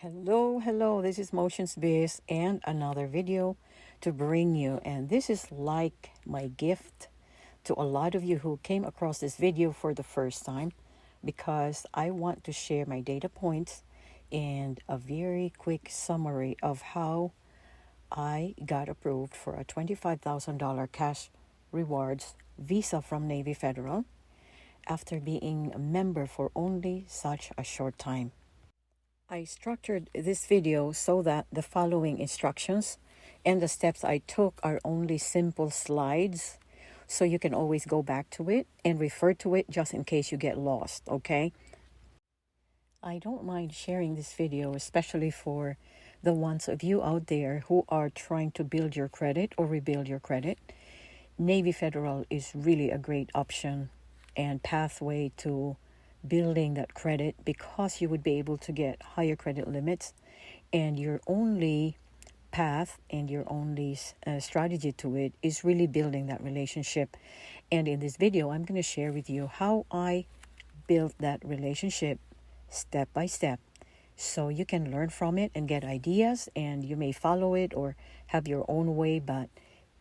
Hello, this is Motions Biz and another video to bring you. And this is like my gift to a lot of you who came across this video for the first time because I want to share my data points and a very quick summary of how I got approved for a $25,000 cash rewards visa from Navy Federal after being a member for only such a short time. I structured this video so that the following instructions and the steps I took are only simple slides, so you can always go back to it and refer to it just in case you get lost, okay? I don't mind sharing this video, especially for the ones of you out there who are trying to build your credit or rebuild your credit. Navy Federal is really a great option and pathway to building that credit, because you would be able to get higher credit limits, and your only path and your only strategy to it is really building that relationship. And in this video, I'm going to share with you how I built that relationship step by step, so you can learn from it and get ideas, and you may follow it or have your own way, but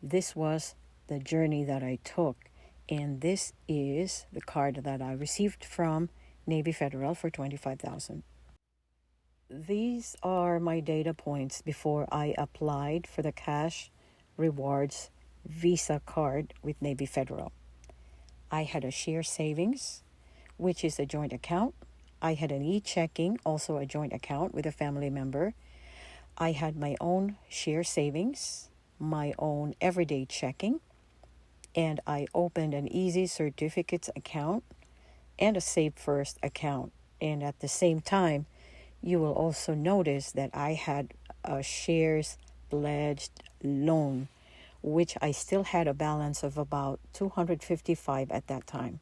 this was the journey that I took. And this is the card that I received from Navy Federal for $25,000. These are my data points before I applied for the cash rewards Visa card with Navy Federal. I had a share savings, which is a joint account. I had an e-checking, also a joint account with a family member. I had my own share savings, my own everyday checking, and I opened an easy certificates account and a Savefirst account. And at the same time, you will also notice that I had a shares pledged loan, which I still had a balance of about $255 at that time.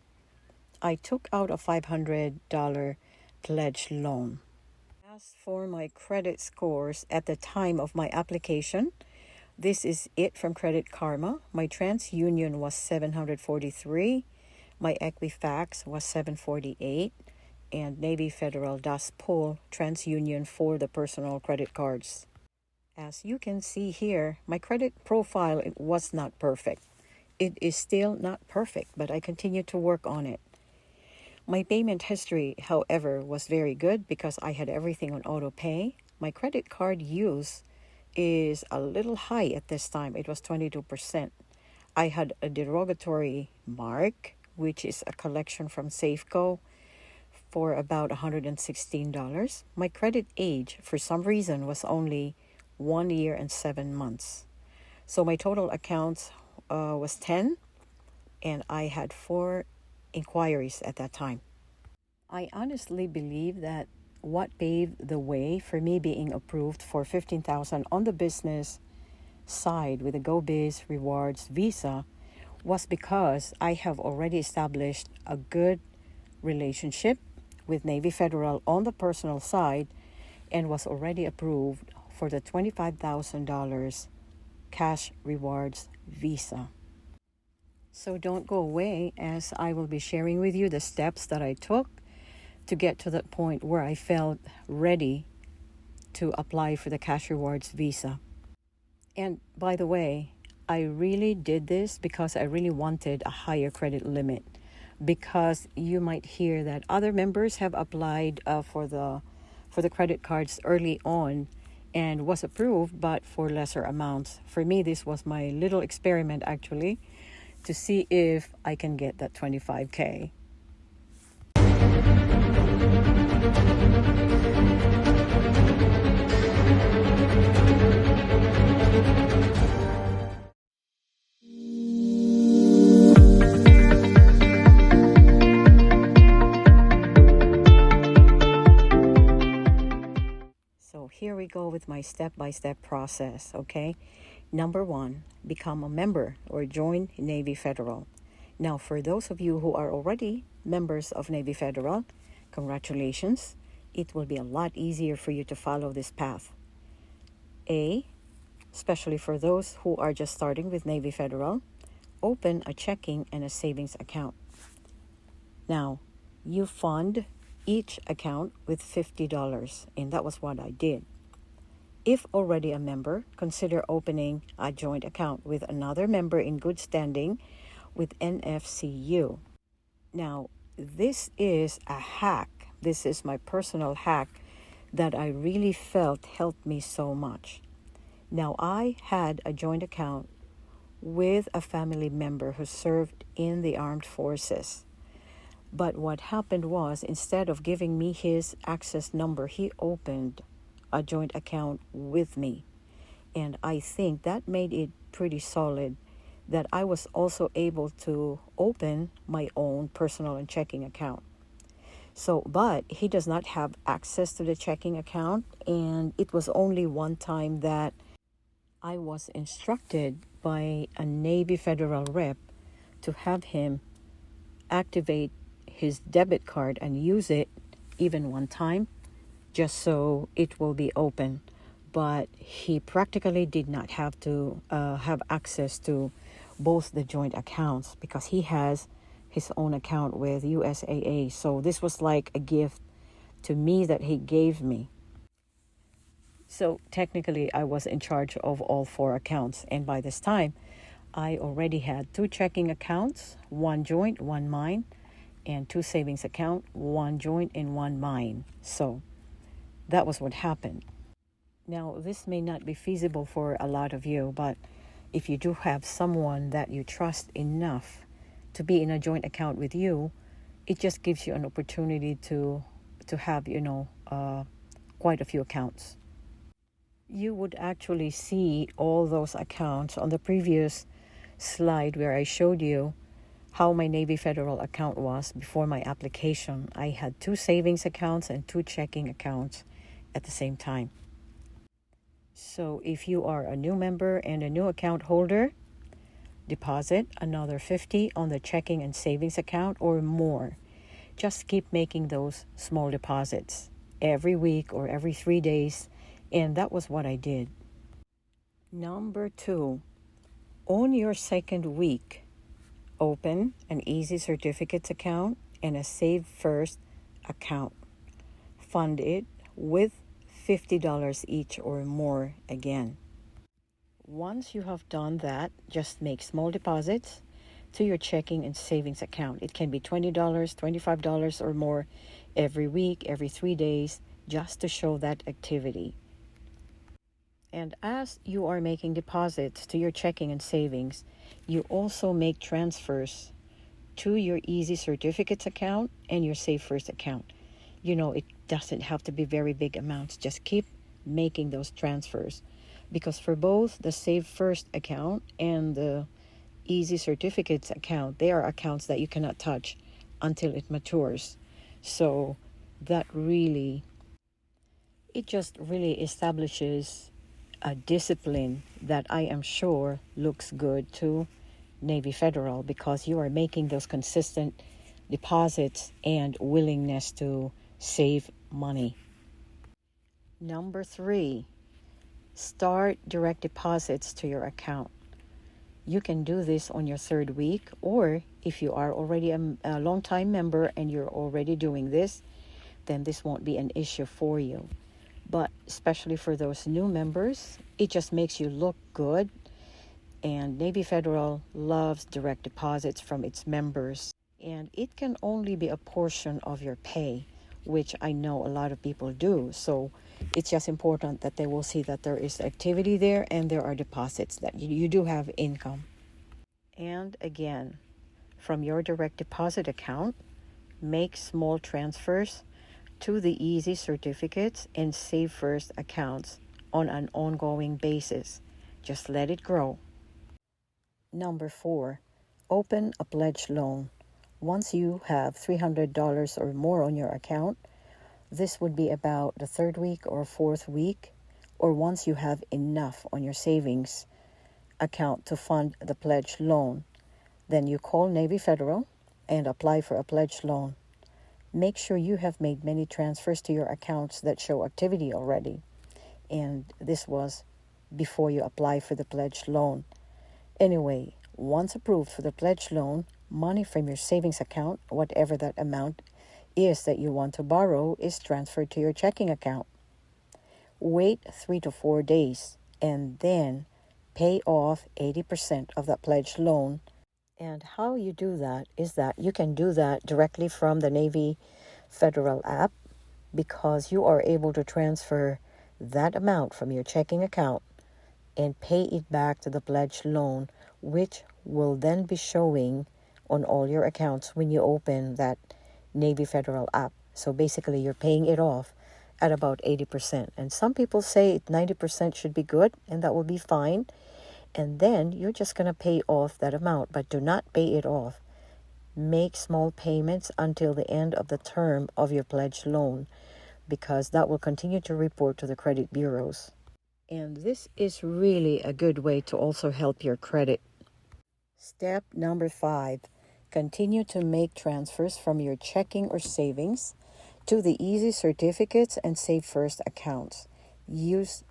I took out a $500 pledge loan. As for my credit scores at the time of my application, this is it from Credit Karma. My TransUnion was 743. My Equifax was 748. And Navy Federal does pull TransUnion for the personal credit cards. As you can see here, my credit profile was not perfect. It is still not perfect, but I continue to work on it. My payment history, however, was very good because I had everything on auto pay. My credit card use is a little high at this time. It was 22%. I had a derogatory mark, which is a collection from Safeco, for about $116. My credit age, for some reason, was only 1 year and 7 months. So my total accounts was 10, and I had 4 inquiries at that time. I honestly believe that what paved the way for me being approved for $15,000 on the business side with the GoBiz Rewards Visa was because I have already established a good relationship with Navy Federal on the personal side and was already approved for the $25,000 cash rewards visa. So don't go away, as I will be sharing with you the steps that I took to get to that point where I felt ready to apply for the cash rewards visa. And by the way, I really did this because I really wanted a higher credit limit, because you might hear that other members have applied for the credit cards early on and was approved, but for lesser amounts. For me, this was my little experiment actually, to see if I can get that $25K. So here we go with my step-by-step process, okay? Number 1, become a member or join Navy Federal. Now, for those of you who are already members of Navy Federal, congratulations. It will be a lot easier for you to follow this path. Especially for those who are just starting with Navy Federal, open a checking and a savings account. Now, you fund each account with $50, and that was what I did. If already a member, consider opening a joint account with another member in good standing with NFCU. Now, this is a hack. This is my personal hack that I really felt helped me so much. Now, I had a joint account with a family member who served in the armed forces. But what happened was, instead of giving me his access number, he opened a joint account with me. And I think that made it pretty solid that I was also able to open my own personal and checking account. So, but he does not have access to the checking account, and it was only one time that I was instructed by a Navy Federal rep to have him activate his debit card and use it even one time just so it will be open. But he practically did not have to have access to both the joint accounts because he has his own account with USAA. So this was like a gift to me that he gave me. So technically I was in charge of all 4 accounts, and by this time I already had 2 checking accounts, 1 joint, 1 mine, and 2 savings account, 1 joint and 1 mine. So that was what happened. Now, this may not be feasible for a lot of you, but if you do have someone that you trust enough to be in a joint account with you, it just gives you an opportunity to have, quite a few accounts. You would actually see all those accounts on the previous slide where I showed you how my Navy Federal account was before my application. I had 2 savings accounts and 2 checking accounts at the same time. So if you are a new member and a new account holder, deposit another $50 on the checking and savings account or more. Just keep making those small deposits every week or every 3 days, and that was what I did. Number 2, on your second week, open an Easy Certificates account and a Savefirst account. Fundit with $50 each or more again. Once you have done that, just make small deposits to your checking and savings account. It can be $20, $25 or more every week, every 3 days, just to show that activity. And as you are making deposits to your checking and savings, you also make transfers to your Easy Certificates account and your Savefirst account. It doesn't have to be very big amounts. Just keep making those transfers, because for both the Savefirst account and the Easy Certificates account, they are accounts that you cannot touch until it matures. So that it just really establishes a discipline that I am sure looks good to Navy Federal, because you are making those consistent deposits and willingness to save money. Number 3, start direct deposits to your account. You can do this on your 3rd week, or if you are already a long-time member and you're already doing this, then this won't be an issue for you. But especially for those new members, it just makes you look good. And Navy Federal loves direct deposits from its members. And it can only be a portion of your pay, which I know a lot of people do. So it's just important that they will see that there is activity there and there are deposits, that you do have income. And again, from your direct deposit account, make small transfers to the Easy Certificates and Savefirst accounts on an ongoing basis. Just let it grow. Number 4, open a pledge loan. Once you have $300 or more on your account, this would be about the 3rd week or 4th week, or once you have enough on your savings account to fund the pledge loan, then you call Navy Federal and apply for a pledge loan. Make sure you have made many transfers to your accounts that show activity already, and this was before you apply for the pledge loan. Anyway, once approved for the pledge loan, money from your savings account, whatever that amount is that you want to borrow is transferred to your checking account. Wait 3 to 4 days and then pay off 80% of that pledged loan. And how you do that is that you can do that directly from the Navy Federal app, because you are able to transfer that amount from your checking account and pay it back to the pledged loan, which will then be showing on all your accounts when you open that Navy Federal app. So basically, you're paying it off at about 80%. And some people say 90% should be good, and that will be fine. And then you're just going to pay off that amount, but do not pay it off. Make small payments until the end of the term of your pledged loan, because that will continue to report to the credit bureaus. And this is really a good way to also help your credit. Step number 5, continue to make transfers from your checking or savings to the Easy Certificates and Savefirst accounts. Use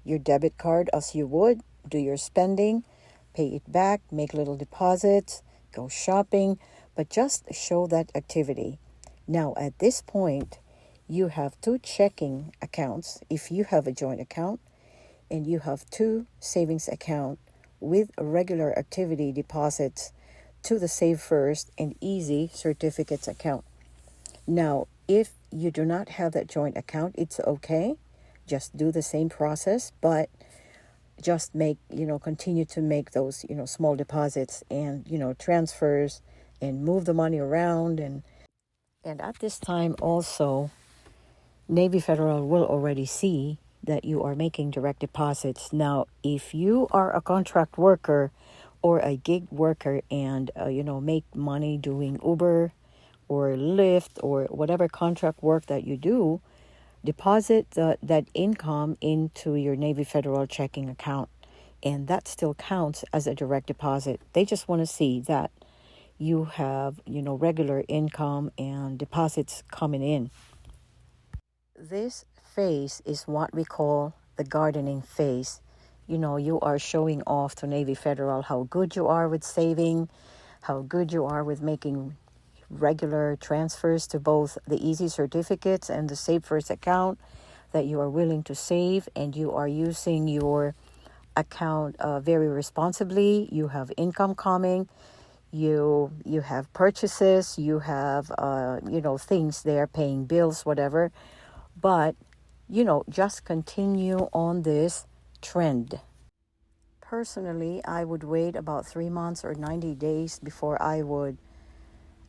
your debit card as you would, do your spending, pay it back, make little deposits, go shopping, but just show that activity. Now, at this point, you have 2 checking accounts if you have a joint account, and you have 2 savings accounts with regular activity deposits to the Savefirst and Easy Certificates account. Now, if you do not have that joint account, it's okay. Just do the same process, but just continue to make those, small deposits and, transfers and move the money around. And at this time also, Navy Federal will already see that you are making direct deposits. Now, if you are a contract worker or a gig worker and, make money doing Uber or Lyft or whatever contract work that you do, deposit that income into your Navy Federal checking account, and that still counts as a direct deposit. They just want to see that you have, regular income and deposits coming in. This phase is what we call the gardening phase. You are showing off to Navy Federal how good you are with saving, how good you are with making regular transfers to both the Easy Certificates and the Savefirst account, that you are willing to save and you are using your account very responsibly. You have income coming, you have purchases, you have things there, paying bills, whatever. But just continue on this trend. Personally, I would wait about 3 months or 90 days before I would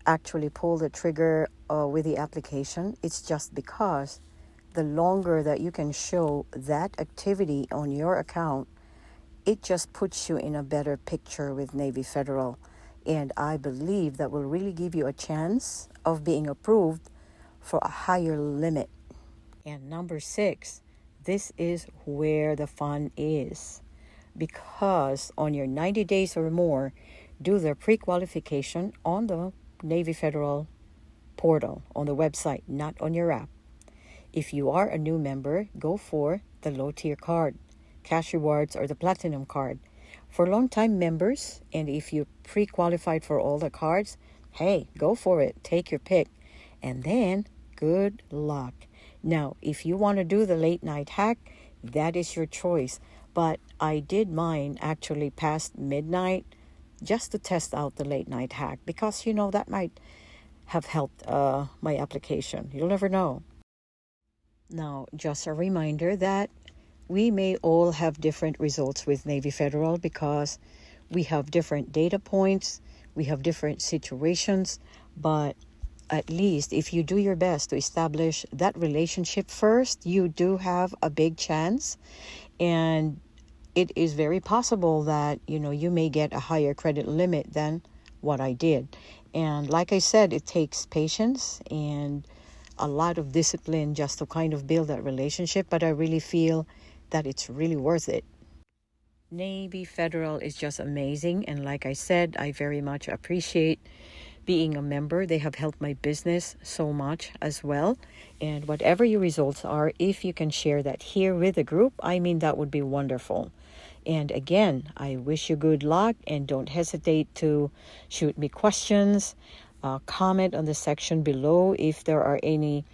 actually pull the trigger with the application. It's just because the longer that you can show that activity on your account, it just puts you in a better picture with Navy Federal. And I believe that will really give you a chance of being approved for a higher limit. And number 6, this is where the fun is. Because on your 90 days or more, do the pre-qualification on the Navy Federal portal, on the website, not on your app. If you are a new member, go for the low-tier card, cash rewards, or the platinum card. For long-time members, and if you pre-qualified for all the cards, hey, go for it. Take your pick. And then, good luck. Now, if you want to do the late night hack, that is your choice. But I did mine actually past midnight just to test out the late night hack, because that might have helped my application. You'll never know. Now, just a reminder that we may all have different results with Navy Federal, because we have different data points, we have different situations, but at least if you do your best to establish that relationship first, you do have a big chance. And it is very possible that, you may get a higher credit limit than what I did. And like I said, it takes patience and a lot of discipline just to kind of build that relationship. But I really feel that it's really worth it. Navy Federal is just amazing. And like I said, I very much appreciate being a member. They have helped my business so much as well. And whatever your results are, if you can share that here with the group, that would be wonderful. And again, I wish you good luck, and don't hesitate to shoot me questions. comment on the section below if there are any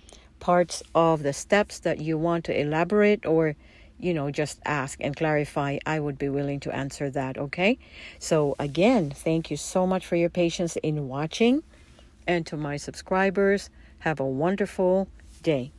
parts of the steps that you want to elaborate, or just ask and clarify. I would be willing to answer that. Okay, so again, thank you so much for your patience in watching, and to my subscribers, have a wonderful day.